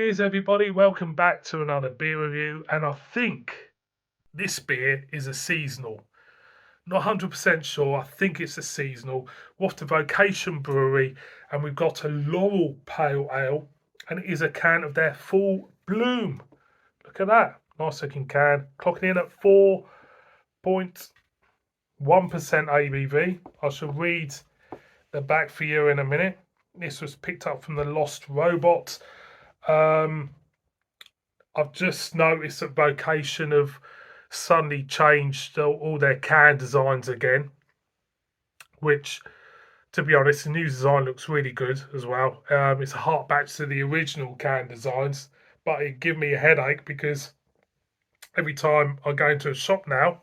Cheers, everybody. Welcome back to another beer review. And I think this beer is a seasonal. Not 100% sure. I think it's a seasonal. We're off to Vocation Brewery and we've got a Laurel Pale Ale. And it is a can of their Full Bloom. Look at that. Nice looking can. Clocking in at 4.1% ABV. I shall read the back for you in a minute. This was picked up from the Lost Robot. I've just noticed that Vocation have suddenly changed all their can designs again, which, to be honest, the new design looks really good as well. It's a hark back to the original can designs, but it gives me a headache because every time I go into a shop now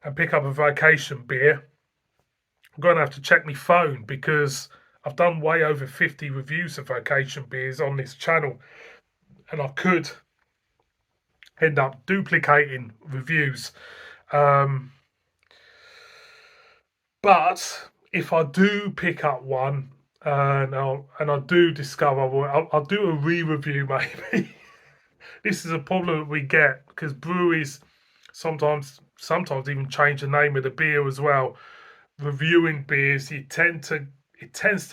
and pick up a Vocation beer, I'm going to have to check my phone because I've done way over 50 reviews of Vocation beers on this channel, and I could end up duplicating reviews. But if I do pick up one and I do discover, I'll do a re-review maybe. This is a problem that we get because breweries sometimes even change the name of the beer as well. Reviewing beers, it tends to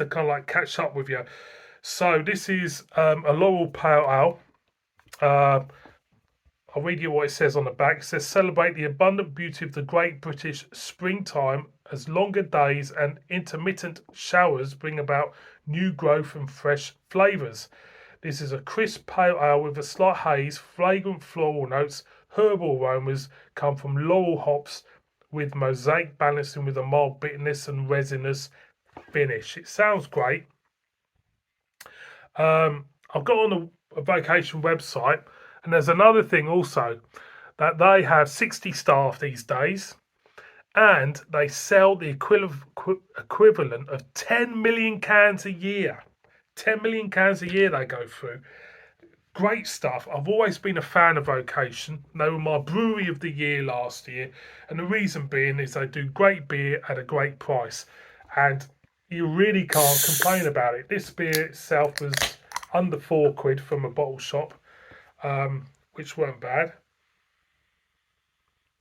kind of like catch up with you. So this is a Laurel Pale Ale. I'll read you what it says on the back. It says, celebrate the abundant beauty of the great British springtime as longer days and intermittent showers bring about new growth and fresh flavours. This is a crisp pale ale with a slight haze, fragrant floral notes, herbal aromas come from laurel hops with mosaic balancing with a mild bitterness and resinous finish. It sounds great. I've got on a Vocation website, and there's another thing also, that they have 60 staff these days, and they sell the equivalent of 10 million cans a year. 10 million cans a year they go through. Great stuff. I've always been a fan of Vocation. They were my brewery of the year last year, and the reason being is they do great beer at a great price, and you really can't complain about it. This beer itself was under £4 from a bottle shop, which weren't bad.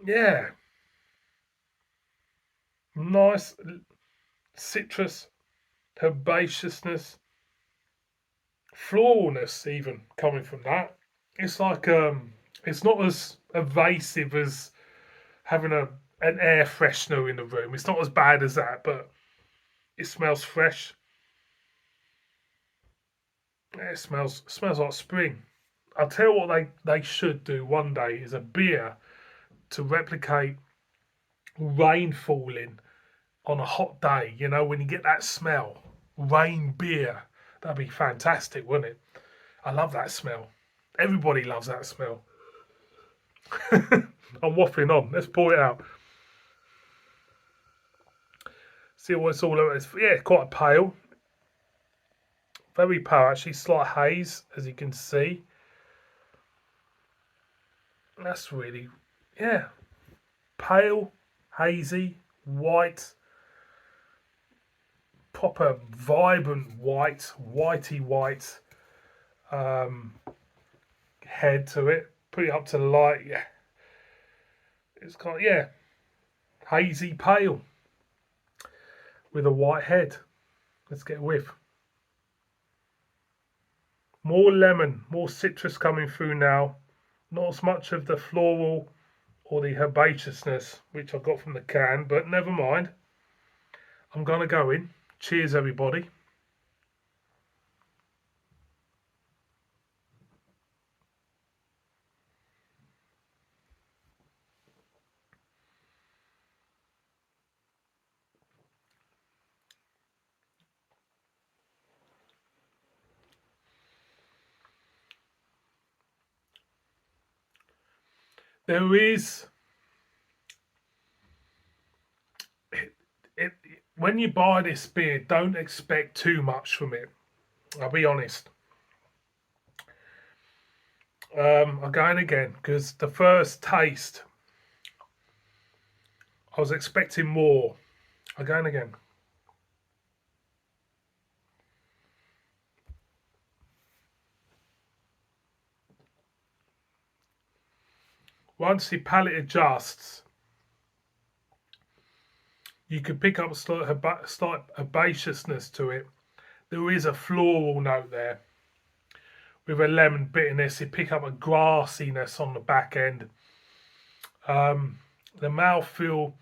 Yeah, nice citrus, herbaceousness, floralness even coming from that. It's like it's not as evasive as having an air freshener in the room. It's not as bad as that, but it smells fresh. It smells like spring. I'll tell you what they should do one day is a beer to replicate rain falling on a hot day. You know, when you get that smell, rain beer. That'd be fantastic, wouldn't it? I love that smell. Everybody loves that smell. I'm waffling on. Let's pour it out. See what it's all about. Yeah, quite pale. Very pale, actually. Slight haze, as you can see. That's really, yeah. Pale, hazy, white. Proper vibrant white, whitey white head to it. Put it up to the light, yeah. It's got, yeah, hazy pale with a white head. Let's get a whiff. More lemon, more citrus coming through now. Not as much of the floral or the herbaceousness which I got from the can, but never mind. I'm going to go in. Cheers, everybody. There is when you buy this beer, don't expect too much from it. I'll be honest. I'm going again because the first taste, I was expecting more. I'm going again. once your palate adjusts, you can pick up a slight herbaceousness to it. There is a floral note there with a lemon bitterness. You pick up a grassiness on the back end. The mouthfeel,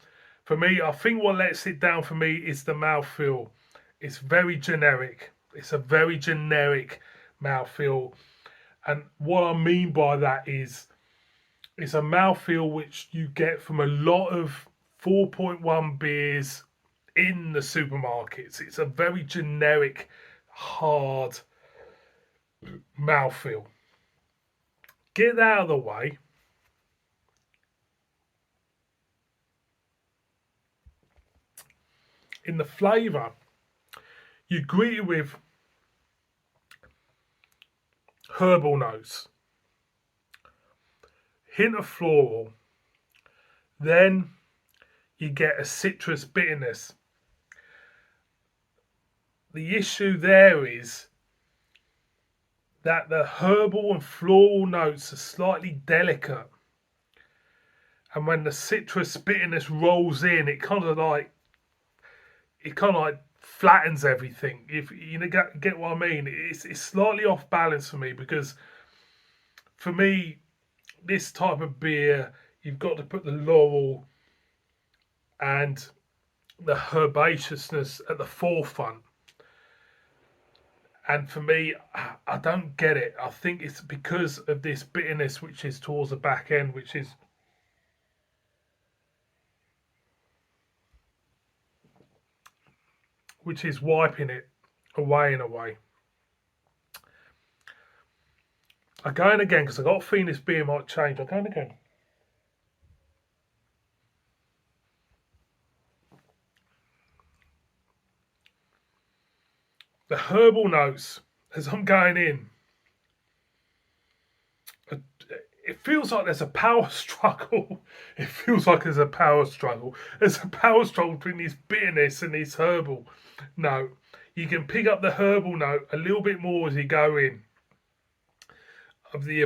for me, I think what lets it down for me is the mouthfeel. It's very generic. It's a very generic mouthfeel. And what I mean by that is it's a mouthfeel which you get from a lot of 4.1 beers in the supermarkets. It's a very generic, hard mouthfeel. Get that out of the way. In the flavour, you greet it with herbal notes, hint of floral, then you get a citrus bitterness. The issue there is that the herbal and floral notes are slightly delicate, and when the citrus bitterness rolls in, it kind of like flattens everything. If you get what I mean, it's slightly off balance for me, because for me, this type of beer, you've got to put the laurel and the herbaceousness at the forefront. And for me, I don't get it. I think it's because of this bitterness, which is towards the back end, which is wiping it away in a way. I'm going again because I got a feeling this beer might change. I'm going again. The herbal notes, as I'm going in, it feels like there's a power struggle. It feels like there's a power struggle. There's a power struggle between this bitterness and this herbal note. You can pick up the herbal note a little bit more as you go in, of the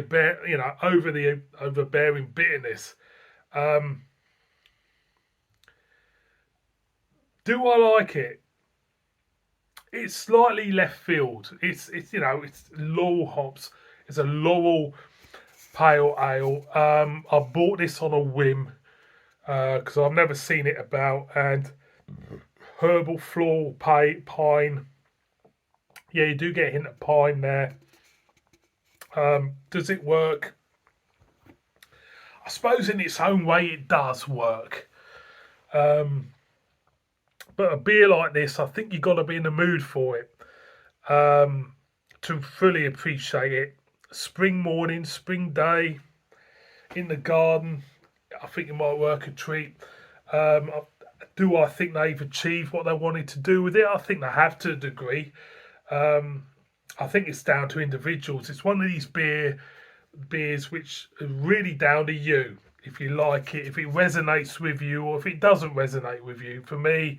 overbearing bitterness. Do I like it? It's slightly left field. It's laurel hops. It's a laurel pale ale. I bought this on a whim because I've never seen it about, and herbal floral pine. Yeah, you do get a hint of pine there. Does it work? I suppose in its own way it does work. But a beer like this, I think you've got to be in the mood for it to fully appreciate it. Spring morning, spring day in the garden, I think it might work a treat. Do I think they've achieved what they wanted to do with it? I think they have, to a degree. I think it's down to individuals. It's one of these beers which are really down to you. If you like it, if it resonates with you, or if it doesn't resonate with you. For me,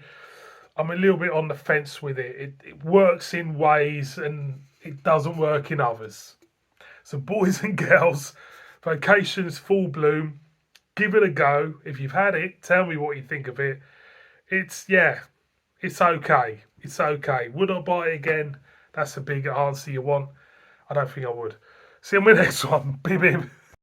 I'm a little bit on the fence with it. It works in ways and it doesn't work in others. So boys and girls, Vocation's full bloom. Give it a go. If you've had it, tell me what you think of it. It's okay. It's okay. Would I buy it again? That's a big answer you want. I don't think I would. See you on the next one. Bim bim.